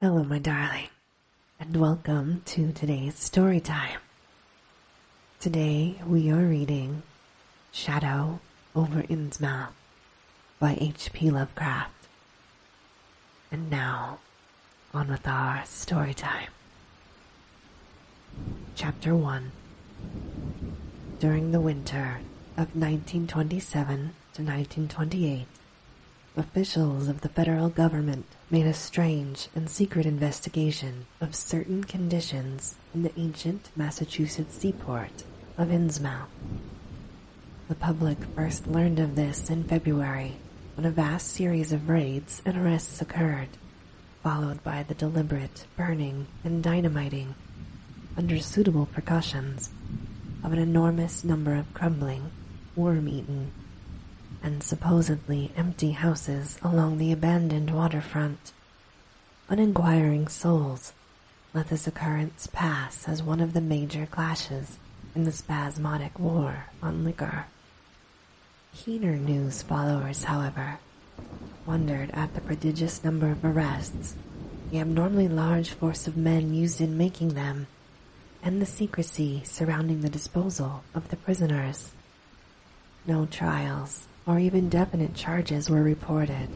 Hello, my darling, and welcome to today's story time. Today we are reading Shadow over Innsmouth by HP Lovecraft. And now, on with our story time. Chapter 1. During the winter of 1927 to 1928, officials of the federal government made a strange and secret investigation of certain conditions in the ancient Massachusetts seaport of Innsmouth. The public first learned of this in February, when a vast series of raids and arrests occurred, followed by the deliberate burning and dynamiting, under suitable precautions, of an enormous number of crumbling, worm-eaten, and supposedly empty houses along the abandoned waterfront. Uninquiring souls let this occurrence pass as one of the major clashes in the spasmodic war on liquor. Keener news followers, however, wondered at the prodigious number of arrests, the abnormally large force of men used in making them, and the secrecy surrounding the disposal of the prisoners. No trials or even definite charges were reported,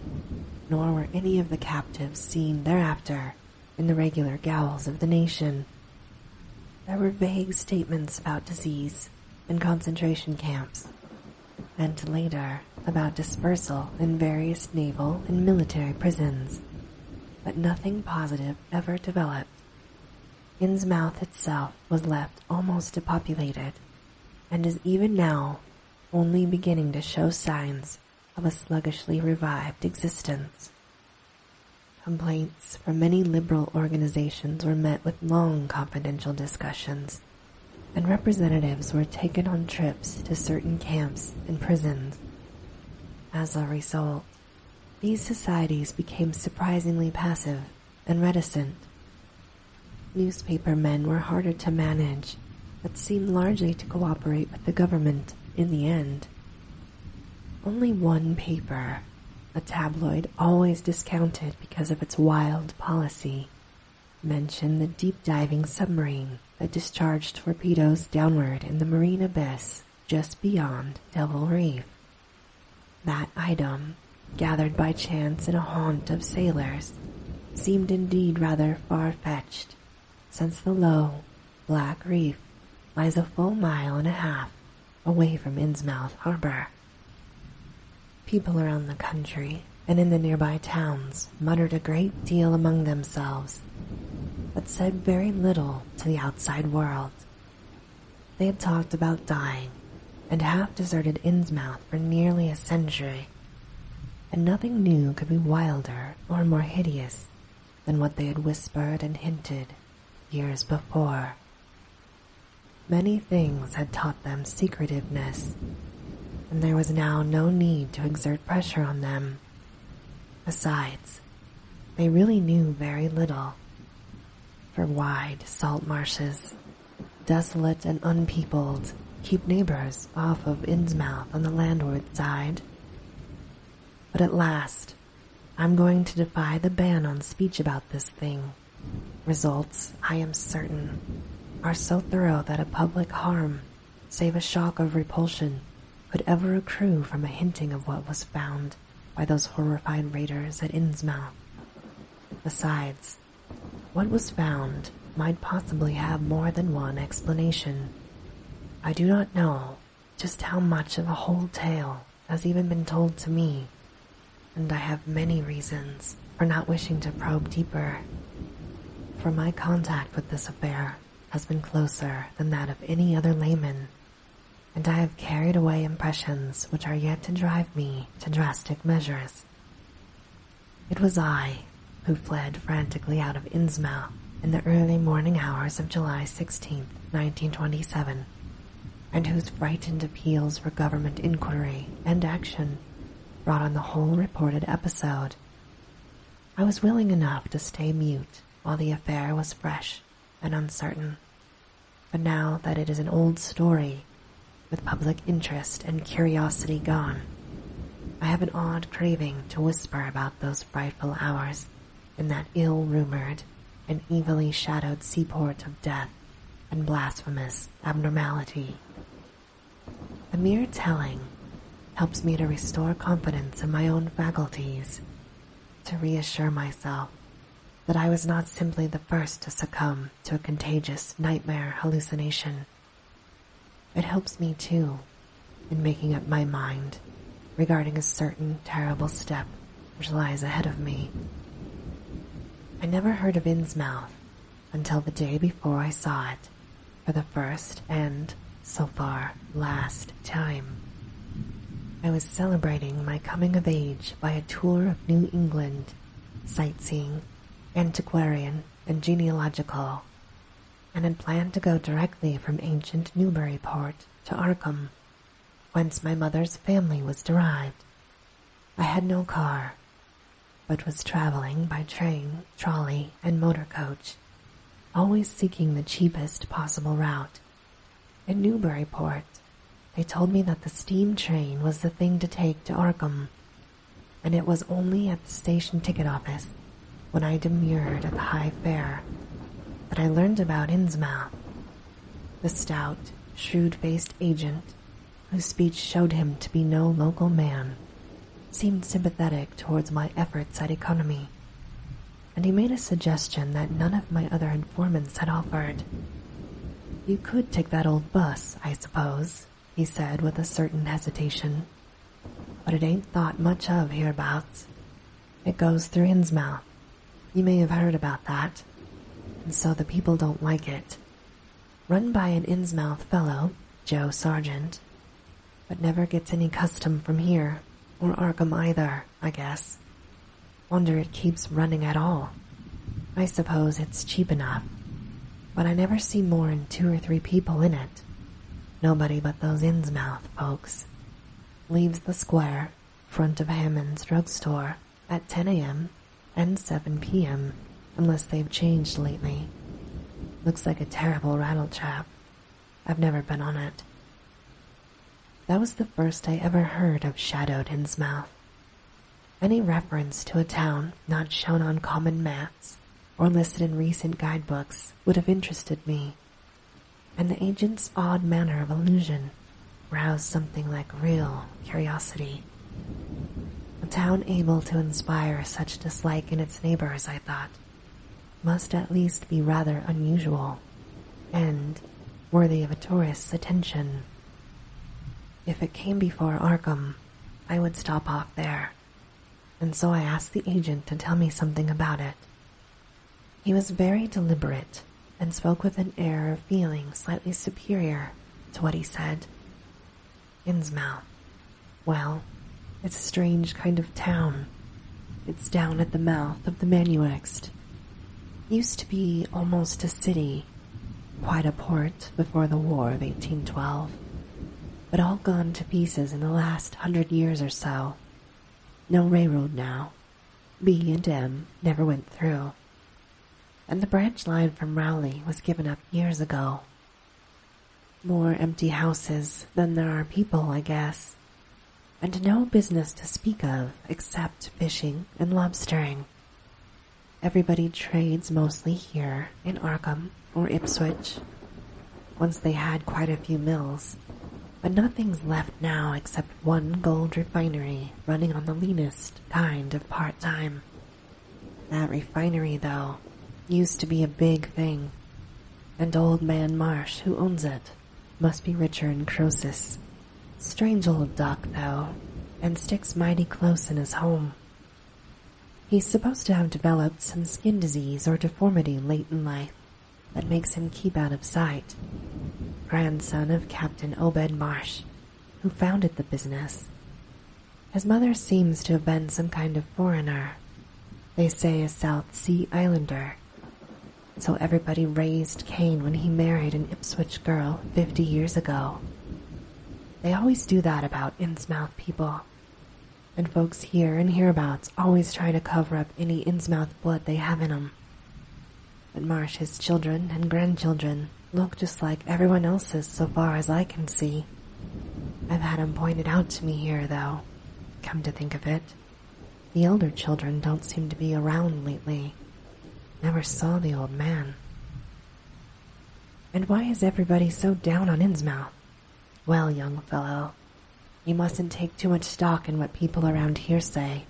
nor were any of the captives seen thereafter in the regular gaols of the nation. There were vague statements about disease and concentration camps, and later about dispersal in various naval and military prisons, but nothing positive ever developed. Innsmouth itself was left almost depopulated, and is even now only beginning to show signs of a sluggishly revived existence. Complaints from many liberal organizations were met with long confidential discussions, and representatives were taken on trips to certain camps and prisons. As a result, these societies became surprisingly passive and reticent. Newspaper men were harder to manage, but seemed largely to cooperate with the government in the end. Only one paper, a tabloid always discounted because of its wild policy, mentioned the deep-diving submarine that discharged torpedoes downward in the marine abyss just beyond Devil Reef. That item, gathered by chance in a haunt of sailors, seemed indeed rather far-fetched, since the low, black reef lies a full mile and a half away from Innsmouth harbor. People around the country and in the nearby towns muttered a great deal among themselves, but said very little to the outside world. They had talked about dying and half-deserted Innsmouth for nearly a century, and nothing new could be wilder or more hideous than what they had whispered and hinted years before. Many things had taught them secretiveness, and there was now no need to exert pressure on them. Besides, they really knew very little. For wide salt marshes, desolate and unpeopled, keep neighbors off of Innsmouth on the landward side. But at last, I'm going to defy the ban on speech about this thing. Results, I am certain, are so thorough that a public harm, save a shock of repulsion, could ever accrue from a hinting of what was found by those horrified raiders at Innsmouth. Besides, what was found might possibly have more than one explanation. I do not know just how much of a whole tale has even been told to me, and I have many reasons for not wishing to probe deeper. For my contact with this affair has been closer than that of any other layman, and I have carried away impressions which are yet to drive me to drastic measures. It was I who fled frantically out of Innsmouth in the early morning hours of July 16, 1927, and whose frightened appeals for government inquiry and action brought on the whole reported episode. I was willing enough to stay mute while the affair was fresh and uncertain, but now that it is an old story, with public interest and curiosity gone, I have an odd craving to whisper about those frightful hours in that ill-rumored and evilly shadowed seaport of death and blasphemous abnormality. The mere telling helps me to restore confidence in my own faculties, to reassure myself that I was not simply the first to succumb to a contagious nightmare hallucination. It helps me, too, in making up my mind regarding a certain terrible step which lies ahead of me. I never heard of Innsmouth until the day before I saw it for the first and, so far, last time. I was celebrating my coming of age by a tour of New England, sightseeing, antiquarian, and genealogical, and had planned to go directly from ancient Newburyport to Arkham, whence my mother's family was derived. I had no car, but was traveling by train, trolley, and motor coach, always seeking the cheapest possible route. In Newburyport, they told me that the steam train was the thing to take to Arkham, and it was only at the station ticket office, when I demurred at the high fare, that I learned about Innsmouth. The stout, shrewd-faced agent, whose speech showed him to be no local man, seemed sympathetic towards my efforts at economy, and he made a suggestion that none of my other informants had offered. "You could take that old bus, I suppose," he said with a certain hesitation, "but it ain't thought much of hereabouts. It goes through Innsmouth. You may have heard about that, and so the people don't like it. Run by an Innsmouth fellow, Joe Sargent, but never gets any custom from here, or Arkham either, I guess. Wonder it keeps running at all. I suppose it's cheap enough, but I never see more'n 2 or 3 people in it. Nobody but those Innsmouth folks. Leaves the square, front of Hammond's drugstore, at 10 a.m. and 7 p.m., unless they've changed lately. Looks like a terrible rattletrap. I've never been on it." That was the first I ever heard of shadowed Innsmouth. Any reference to a town not shown on common maps or listed in recent guidebooks would have interested me, and the agent's odd manner of allusion roused something like real curiosity. A town able to inspire such dislike in its neighbors, I thought, must at least be rather unusual and worthy of a tourist's attention. If it came before Arkham, I would stop off there, and so I asked the agent to tell me something about it. He was very deliberate and spoke with an air of feeling slightly superior to what he said. "Innsmouth. Well, it's a strange kind of town. It's down at the mouth of the Manuext. Used to be almost a city, quite a port before the War of 1812, but all gone to pieces in the last 100 years or so. No railroad now. B and M never went through, and the branch line from Rowley was given up years ago. More empty houses than there are people, I guess, and no business to speak of except fishing and lobstering. Everybody trades mostly here in Arkham or Ipswich. Once they had quite a few mills, but nothing's left now except one gold refinery running on the leanest kind of part-time. That refinery, though, used to be a big thing, and old man Marsh, who owns it, must be richer in Croesus. Strange old duck, though, and sticks mighty close in his home. He's supposed to have developed some skin disease or deformity late in life that makes him keep out of sight. Grandson of Captain Obed Marsh, who founded the business. His mother seems to have been some kind of foreigner. They say a South Sea Islander. So everybody raised Cain when he married an Ipswich girl 50 years ago. They always do that about Innsmouth people, and folks here and hereabouts always try to cover up any Innsmouth blood they have in 'em. But Marsh's children and grandchildren look just like everyone else's so far as I can see. I've had 'em pointed out to me here, though, come to think of it. The elder children don't seem to be around lately. Never saw the old man. And why is everybody so down on Innsmouth? Well, young fellow, you mustn't take too much stock in what people around here say.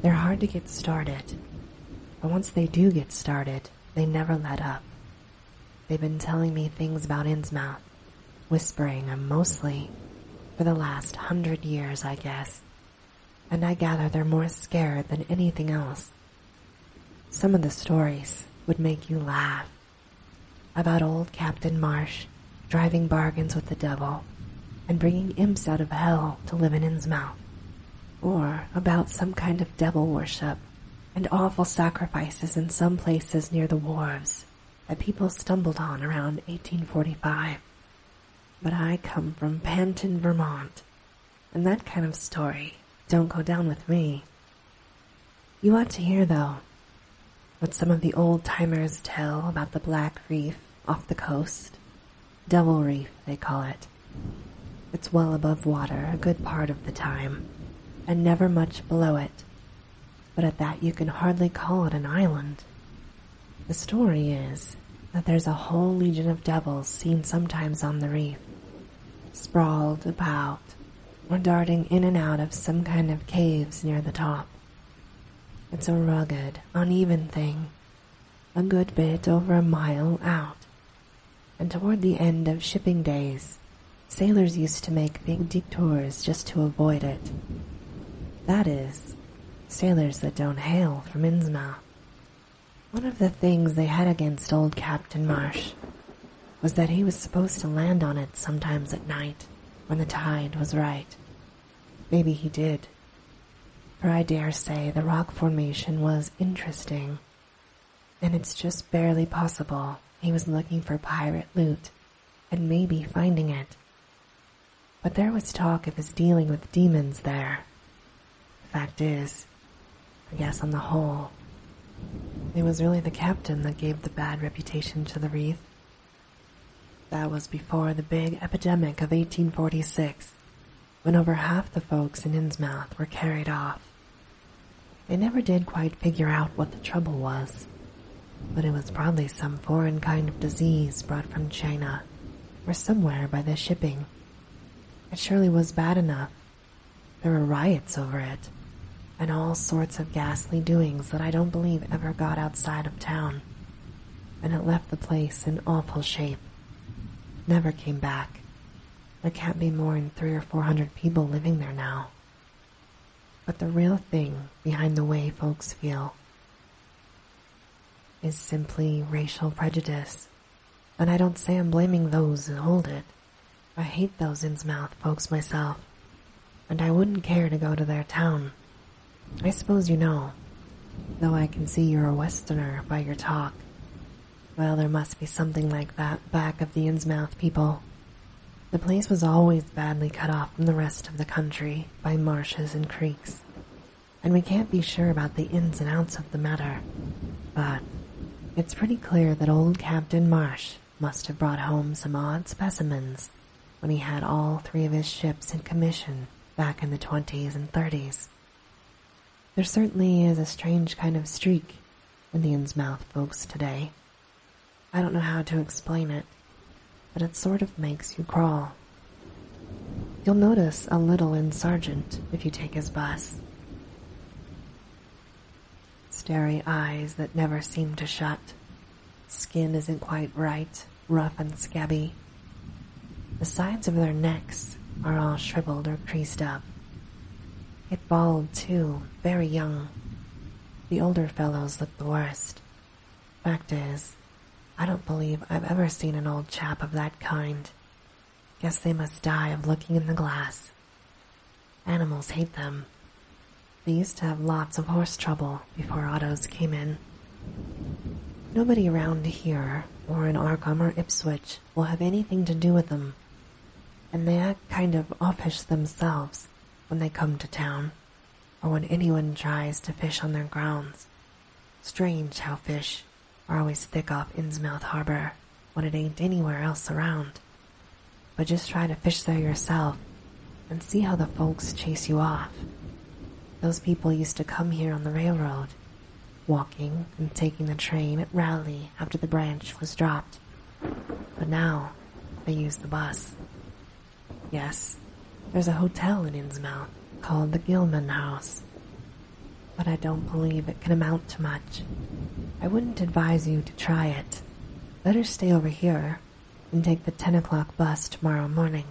They're hard to get started, but once they do get started, they never let up. They've been telling me things about Innsmouth, whispering 'em mostly, for the last 100 years, I guess, and I gather they're more scared than anything else. Some of the stories would make you laugh. About old Captain Marsh driving bargains with the devil and bringing imps out of hell to live in Innsmouth. Or about some kind of devil worship and awful sacrifices in some places near the wharves that people stumbled on around 1845. But I come from Panton, Vermont, and that kind of story don't go down with me. You ought to hear, though, what some of the old-timers tell about the Black Reef off the coast. Devil Reef, they call it. It's well above water a good part of the time, and never much below it. But at that you can hardly call it an island. The story is that there's a whole legion of devils seen sometimes on the reef, sprawled about, or darting in and out of some kind of caves near the top. It's a rugged, uneven thing, a good bit over a mile out, and toward the end of shipping days, sailors used to make big detours just to avoid it. That is, sailors that don't hail from Innsmouth. One of the things they had against old Captain Marsh was that he was supposed to land on it sometimes at night when the tide was right. Maybe he did, for I dare say the rock formation was interesting, and it's just barely possible he was looking for pirate loot and maybe finding it. But there was talk of his dealing with demons there. The fact is, I guess on the whole, it was really the captain that gave the bad reputation to the reef. That was before the big epidemic of 1846, when over half the folks in Innsmouth were carried off. They never did quite figure out what the trouble was, but it was probably some foreign kind of disease brought from China, or somewhere by the shipping. It surely was bad enough. There were riots over it, and all sorts of ghastly doings that I don't believe ever got outside of town, and it left the place in awful shape. Never came back. There can't be more than 300 or 400 people living there now. But the real thing behind the way folks feel is simply racial prejudice, and I don't say I'm blaming those who hold it. I hate those Innsmouth folks myself, and I wouldn't care to go to their town. I suppose you know, though I can see you're a Westerner by your talk. Well, there must be something like that back of the Innsmouth people. The place was always badly cut off from the rest of the country by marshes and creeks, and we can't be sure about the ins and outs of the matter, but it's pretty clear that old Captain Marsh must have brought home some odd specimens when he had all 3 of his ships in commission back in the 20s and 30s. There certainly is a strange kind of streak in the Innsmouth folks today. I don't know how to explain it, but it sort of makes you crawl. You'll notice a little in Sargent if you take his bus. Starry eyes that never seem to shut. Skin isn't quite right, rough and scabby. The sides of their necks are all shriveled or creased up. It bald, too, very young. The older fellows look the worst. Fact is, I don't believe I've ever seen an old chap of that kind. Guess they must die of looking in the glass. Animals hate them. They used to have lots of horse trouble before autos came in. Nobody around here, or in Arkham or Ipswich, will have anything to do with them, and they act kind of offish themselves when they come to town, or when anyone tries to fish on their grounds. Strange how fish are always thick off Innsmouth Harbor when it ain't anywhere else around. But just try to fish there yourself and see how the folks chase you off. Those people used to come here on the railroad, walking and taking the train at Raleigh after the branch was dropped. But now, they use the bus. Yes, there's a hotel in Innsmouth called the Gilman House, but I don't believe it can amount to much. I wouldn't advise you to try it. Better stay over here and take the 10 o'clock bus tomorrow morning.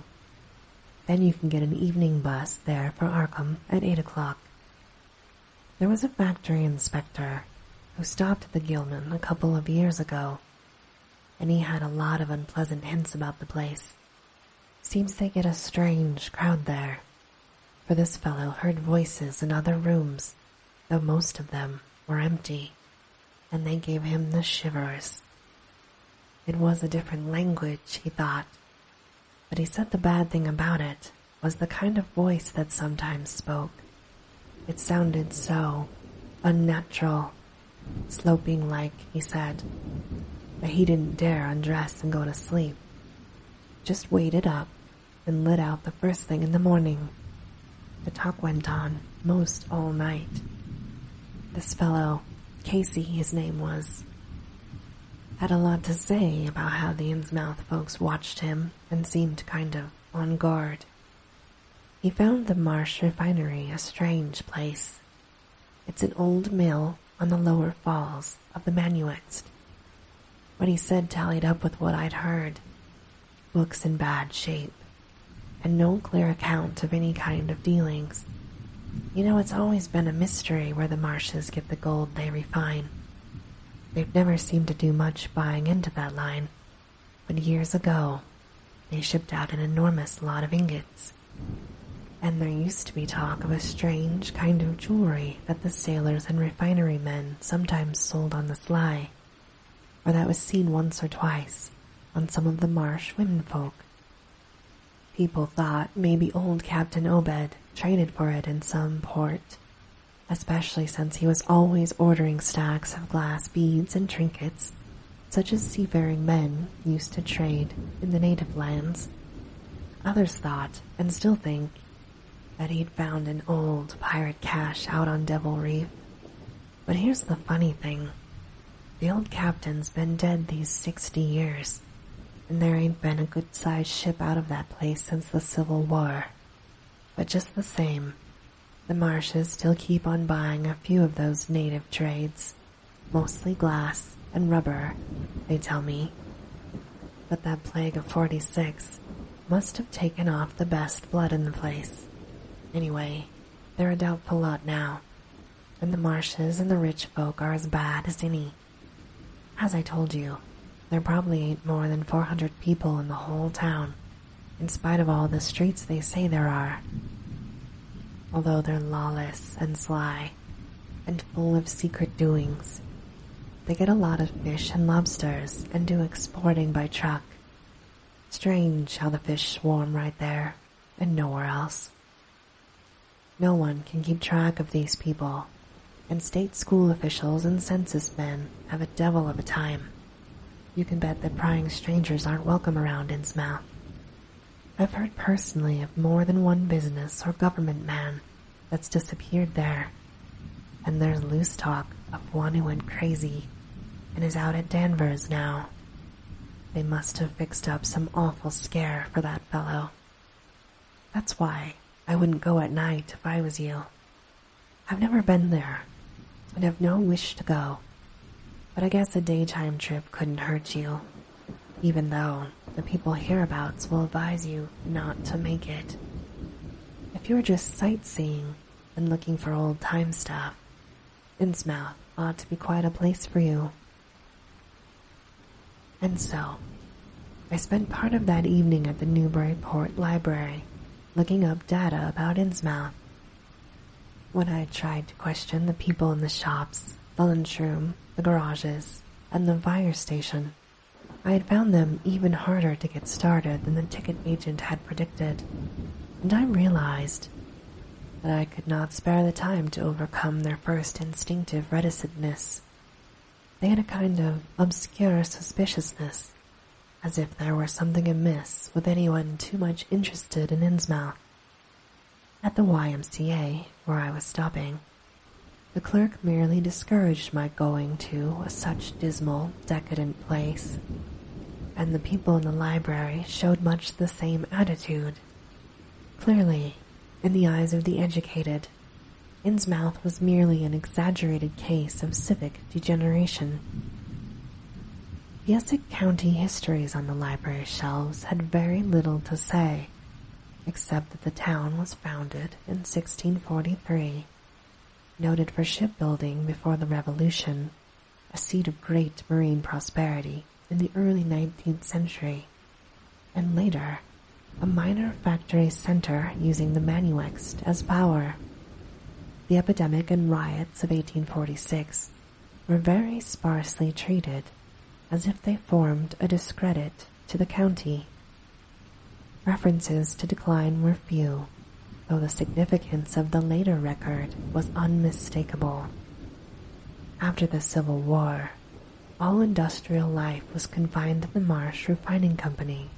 Then you can get an evening bus there for Arkham at 8 o'clock. There was a factory inspector who stopped at the Gilman a couple of years ago, and he had a lot of unpleasant hints about the place. Seems they get a strange crowd there, for this fellow heard voices in other rooms, though most of them were empty, and they gave him the shivers. It was a different language, he thought, but he said the bad thing about it was the kind of voice that sometimes spoke. It sounded so unnatural, sloping like, he said, that he didn't dare undress and go to sleep. Just waited up and lit out the first thing in the morning. The talk went on most all night. This fellow, Casey his name was, had a lot to say about how the Innsmouth folks watched him and seemed kind of on guard. He found the Marsh Refinery a strange place. It's an old mill on the lower falls of the Manuext. What he said tallied up with what I'd heard. Books in bad shape, and no clear account of any kind of dealings. You know, it's always been a mystery where the Marshes get the gold they refine. They've never seemed to do much buying into that line, but years ago, they shipped out an enormous lot of ingots. And there used to be talk of a strange kind of jewelry that the sailors and refinery men sometimes sold on the sly, or that was seen once or twice on some of the Marsh womenfolk. People thought maybe old Captain Obed traded for it in some port, especially since he was always ordering stacks of glass beads and trinkets, such as seafaring men used to trade in the native lands. Others thought, and still think, that he'd found an old pirate cache out on Devil Reef. But here's the funny thing. The old captain's been dead these 60 years, and there ain't been a good-sized ship out of that place since the Civil War. But just the same, the Marshes still keep on buying a few of those native trades, mostly glass and rubber, they tell me. But that plague of 46 must have taken off the best blood in the place. Anyway, they're a doubtful lot now, and the Marshes and the rich folk are as bad as any. As I told you, there probably ain't more than 400 people in the whole town, in spite of all the streets they say there are. Although they're lawless and sly, and full of secret doings, they get a lot of fish and lobsters and do exporting by truck. Strange how the fish swarm right there, and nowhere else. No one can keep track of these people, and state school officials and census men have a devil of a time. You can bet that prying strangers aren't welcome around Innsmouth. I've heard personally of more than one business or government man that's disappeared there, and there's loose talk of one who went crazy and is out at Danvers now. They must have fixed up some awful scare for that fellow. That's why I wouldn't go at night if I was you. I've never been there, and have no wish to go, but I guess a daytime trip couldn't hurt you, even though the people hereabouts will advise you not to make it. If you're just sightseeing and looking for old-time stuff, Innsmouth ought to be quite a place for you. And so, I spent part of that evening at the Newburyport Library, looking up data about Innsmouth. When I tried to question the people in the shops, the lunchroom, the garages, and the fire station, I had found them even harder to get started than the ticket agent had predicted, and I realized that I could not spare the time to overcome their first instinctive reticentness. They had a kind of obscure suspiciousness, as if there were something amiss with anyone too much interested in Innsmouth. At the YMCA, where I was stopping, the clerk merely discouraged my going to such dismal, decadent place, and the people in the library showed much the same attitude. Clearly, in the eyes of the educated, Innsmouth was merely an exaggerated case of civic degeneration. The Essex County histories on the library shelves had very little to say, except that the town was founded in 1643, noted for shipbuilding before the Revolution, a seat of great marine prosperity in the early 19th century, and later a minor factory center using the Manuext as power. The epidemic and riots of 1846 were very sparsely treated, as if they formed a discredit to the county. References to decline were few, though the significance of the later record was unmistakable. After the Civil War, all industrial life was confined to the Marsh Refining Company,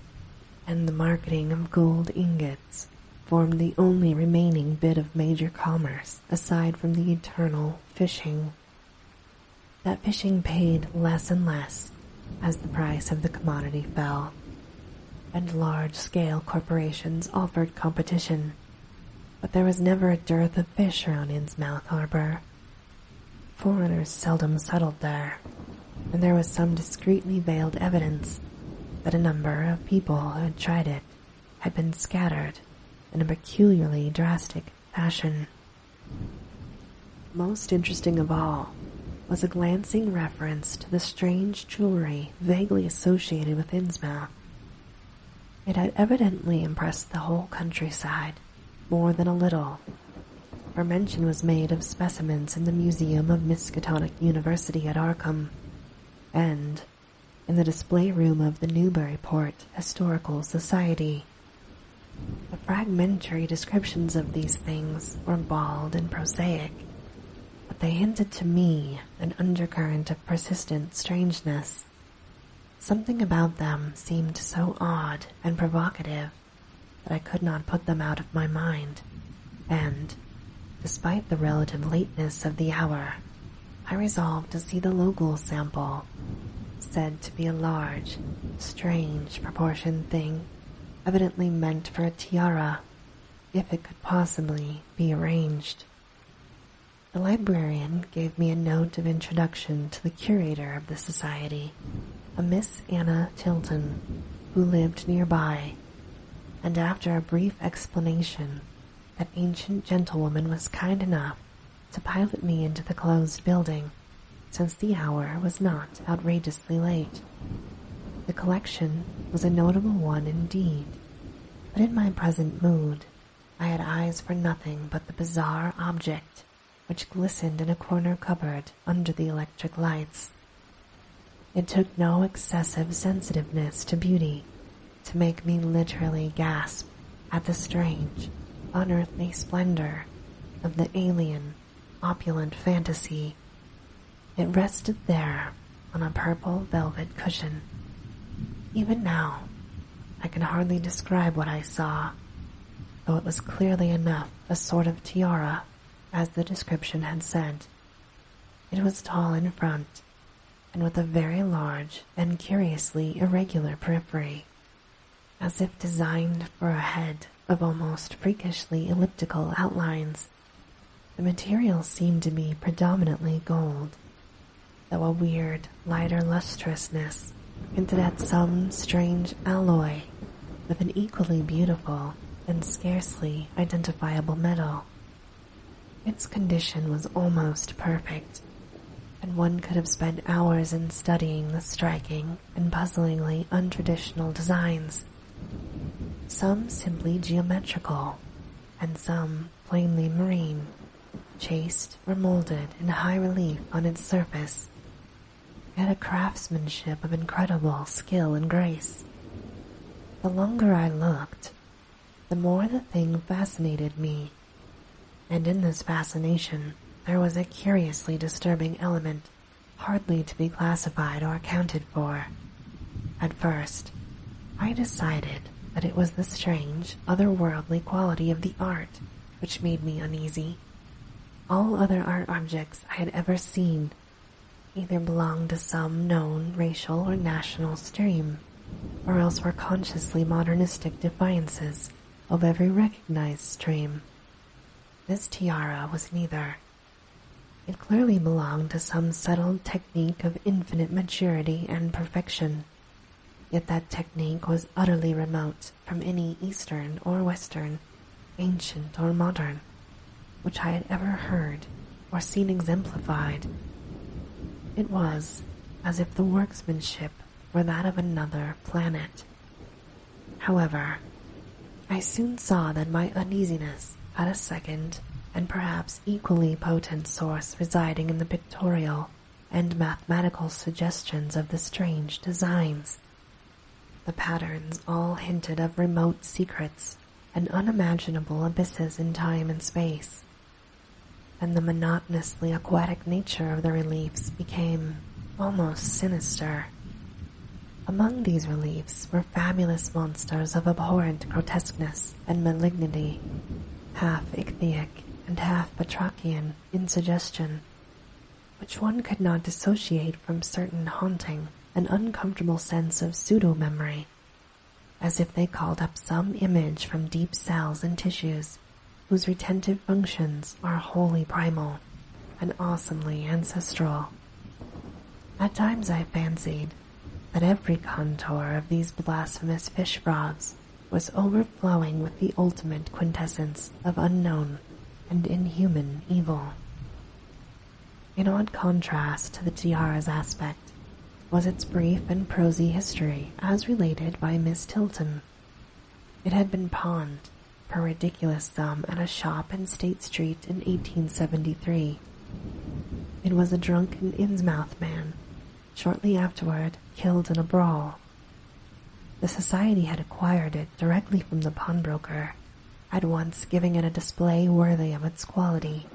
and the marketing of gold ingots formed the only remaining bit of major commerce aside from the eternal fishing. That fishing paid less and less as the price of the commodity fell, and large-scale corporations offered competition, but there was never a dearth of fish around Innsmouth harbor. Foreigners seldom settled there, and there was some discreetly veiled evidence that a number of people who had tried it had been scattered in a peculiarly drastic fashion. Most interesting of all was a glancing reference to the strange jewelry vaguely associated with Innsmouth. It had evidently impressed the whole countryside more than a little, for mention was made of specimens in the Museum of Miskatonic University at Arkham, and in the display room of the Newburyport Historical Society. The fragmentary descriptions of these things were bald and prosaic, but they hinted to me an undercurrent of persistent strangeness. Something about them seemed so odd and provocative that I could not put them out of my mind, and, despite the relative lateness of the hour, I resolved to see the local sample, said to be a large, strange proportioned thing, evidently meant for a tiara, if it could possibly be arranged. The librarian gave me a note of introduction to the curator of the society, a Miss Anna Tilton, who lived nearby, and after a brief explanation, that ancient gentlewoman was kind enough to pilot me into the closed building, since the hour was not outrageously late. The collection was a notable one indeed, but in my present mood, I had eyes for nothing but the bizarre object which glistened in a corner cupboard under the electric lights. It took no excessive sensitiveness to beauty to make me literally gasp at the strange, unearthly splendor of the alien, opulent fantasy. It rested there on a purple velvet cushion. Even now, I can hardly describe what I saw, though it was clearly enough a sort of tiara, as the description had said. It was tall in front, and with a very large and curiously irregular periphery, as if designed for a head of almost freakishly elliptical outlines. The material seemed to be predominantly gold, though a weird, lighter lustrousness hinted at some strange alloy with an equally beautiful and scarcely identifiable metal. Its condition was almost perfect, and one could have spent hours in studying the striking and puzzlingly untraditional designs, some simply geometrical, and some plainly marine, chased or molded in high relief on its surface, yet a craftsmanship of incredible skill and grace. The longer I looked, the more the thing fascinated me, and in this fascination there was a curiously disturbing element hardly to be classified or accounted for. At first, I decided that it was the strange, otherworldly quality of the art which made me uneasy. All other art objects I had ever seen either belonged to some known racial or national stream, or else were consciously modernistic defiances of every recognized stream. This tiara was neither. It clearly belonged to some settled technique of infinite maturity and perfection, yet that technique was utterly remote from any Eastern or Western, ancient or modern, which I had ever heard or seen exemplified. It was as if the workmanship were that of another planet. However, I soon saw that my uneasiness had a second and perhaps equally potent source residing in the pictorial and mathematical suggestions of the strange designs. The patterns all hinted of remote secrets and unimaginable abysses in time and space, and the monotonously aquatic nature of the reliefs became almost sinister. Among these reliefs were fabulous monsters of abhorrent grotesqueness and malignity, half ichthyaic and half batrachian in suggestion, which one could not dissociate from certain haunting and uncomfortable sense of pseudo-memory, as if they called up some image from deep cells and tissues whose retentive functions are wholly primal and awesomely ancestral. At times I fancied that every contour of these blasphemous fish frogs was overflowing with the ultimate quintessence of unknown and inhuman evil. In odd contrast to the tiara's aspect was its brief and prosy history as related by Miss Tilton. It had been pawned for a ridiculous sum at a shop in State Street in 1873. It was a drunken Innsmouth man, shortly afterward killed in a brawl. The society had acquired it directly from the pawnbroker, at once giving it a display worthy of its quality.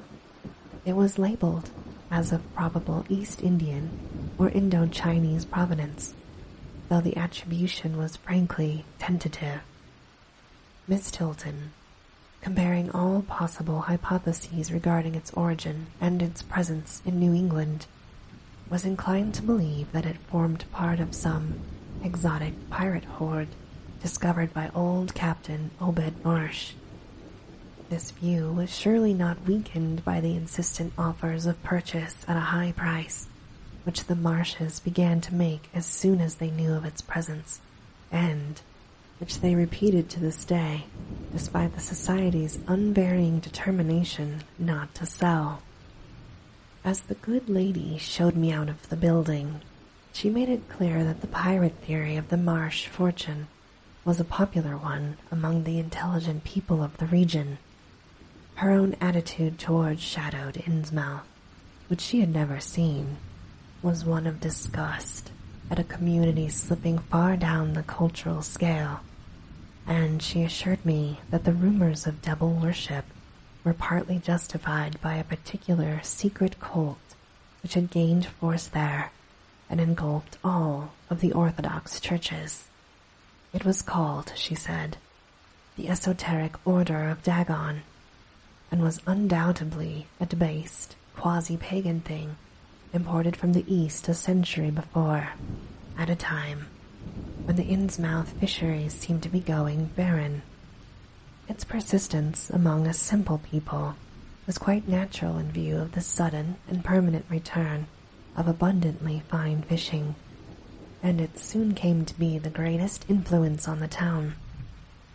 It was labeled as of probable East Indian or Indo-Chinese provenance, though the attribution was frankly tentative. Miss Tilton, comparing all possible hypotheses regarding its origin and its presence in New England, was inclined to believe that it formed part of some exotic pirate horde discovered by old Captain Obed Marsh. This view was surely not weakened by the insistent offers of purchase at a high price, which the Marshes began to make as soon as they knew of its presence, and which they repeated to this day, despite the Society's unvarying determination not to sell. As the good lady showed me out of the building, she made it clear that the pirate theory of the Marsh fortune was a popular one among the intelligent people of the region. Her own attitude towards shadowed Innsmouth, which she had never seen, was one of disgust at a community slipping far down the cultural scale, and she assured me that the rumors of devil worship were partly justified by a particular secret cult which had gained force there and engulfed all of the Orthodox churches. It was called, she said, the Esoteric Order of Dagon, and was undoubtedly a debased, quasi-pagan thing imported from the East a century before, at a time when the Innsmouth fisheries seemed to be going barren. Its persistence among a simple people was quite natural in view of the sudden and permanent return of abundantly fine fishing, and it soon came to be the greatest influence on the town,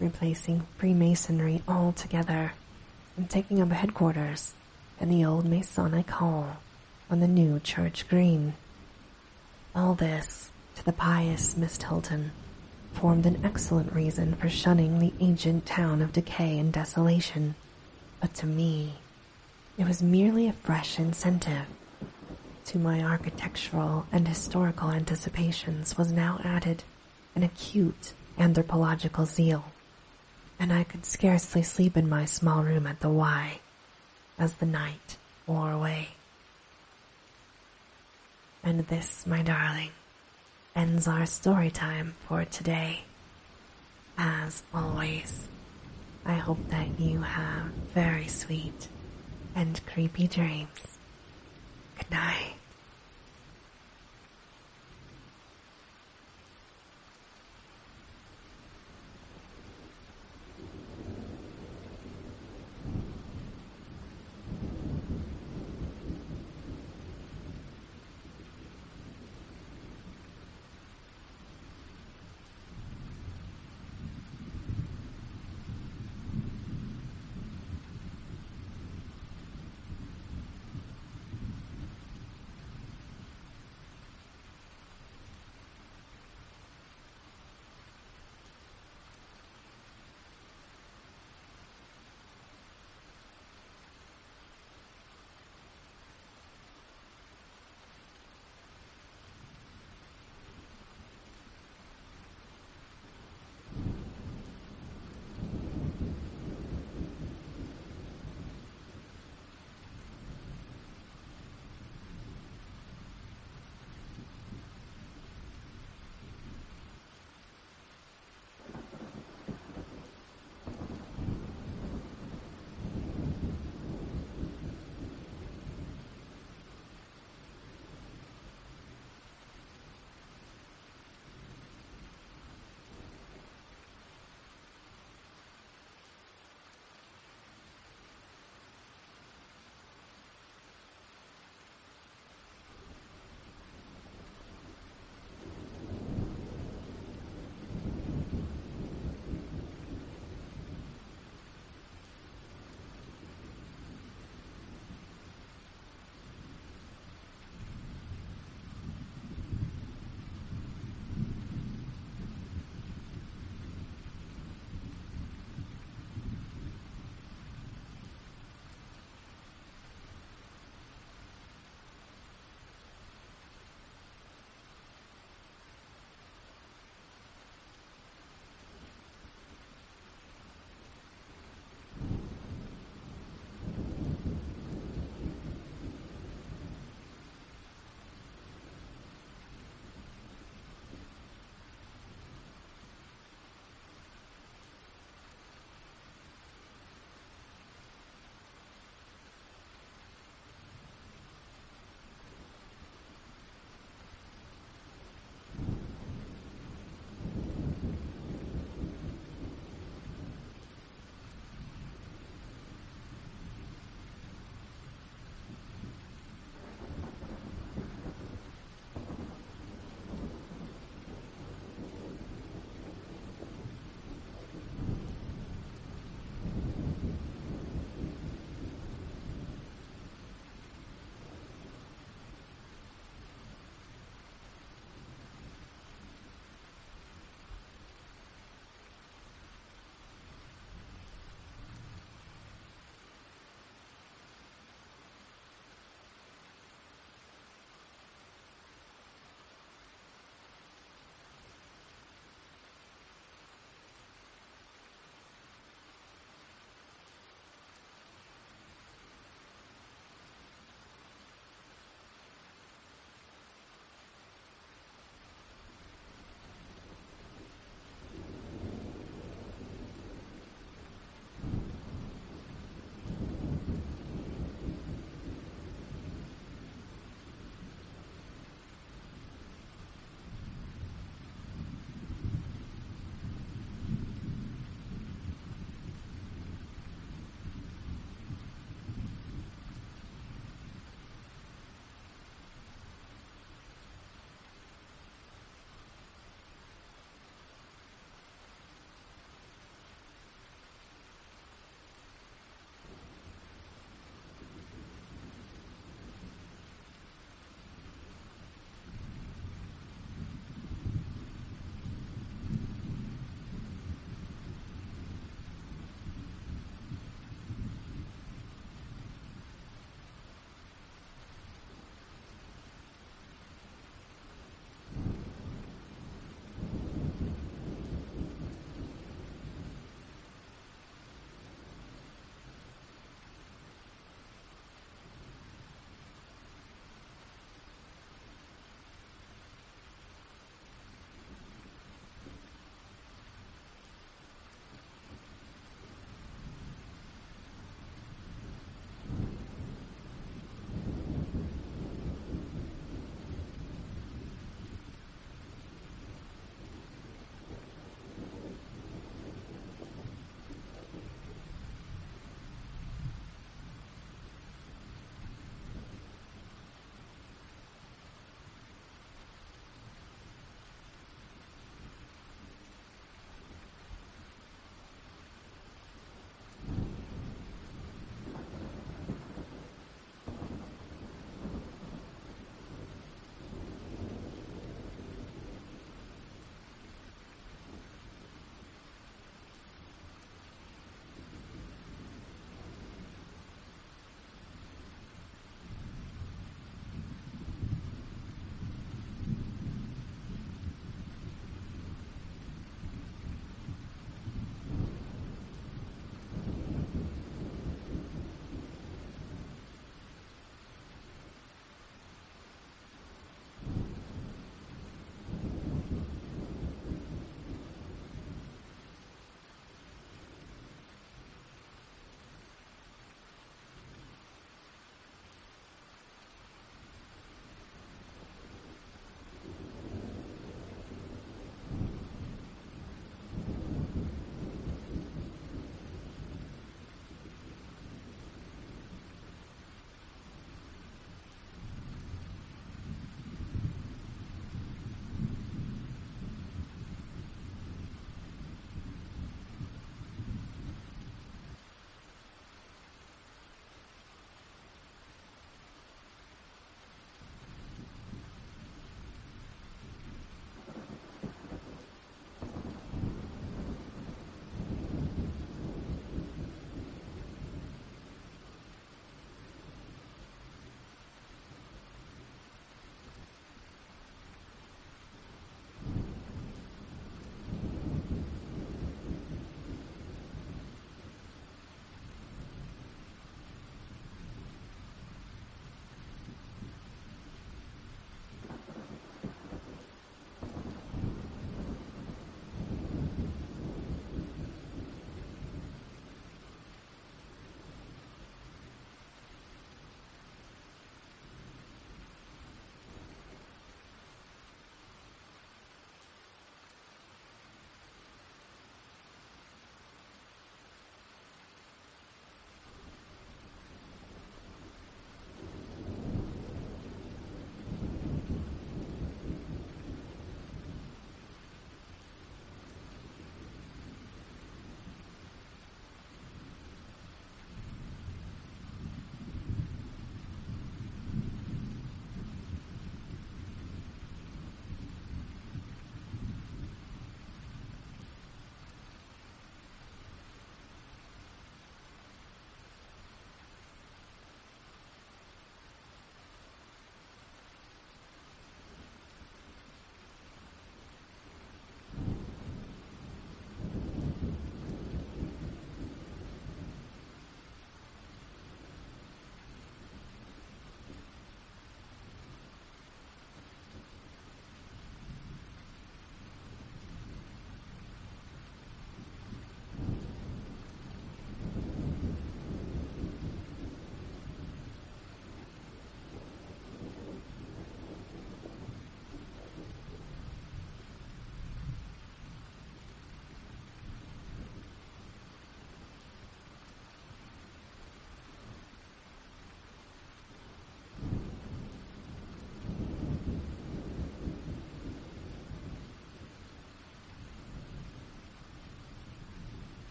replacing Freemasonry altogether and taking up headquarters in the old Masonic Hall on the new church green. All this, to the pious Miss Tilton, formed an excellent reason for shunning the ancient town of decay and desolation, but to me it was merely a fresh incentive. To my architectural and historical anticipations was now added an acute anthropological zeal, and I could scarcely sleep in my small room at the Y as the night wore away. And this, my darling, ends our story time for today. As always, I hope that you have very sweet and creepy dreams. Good night.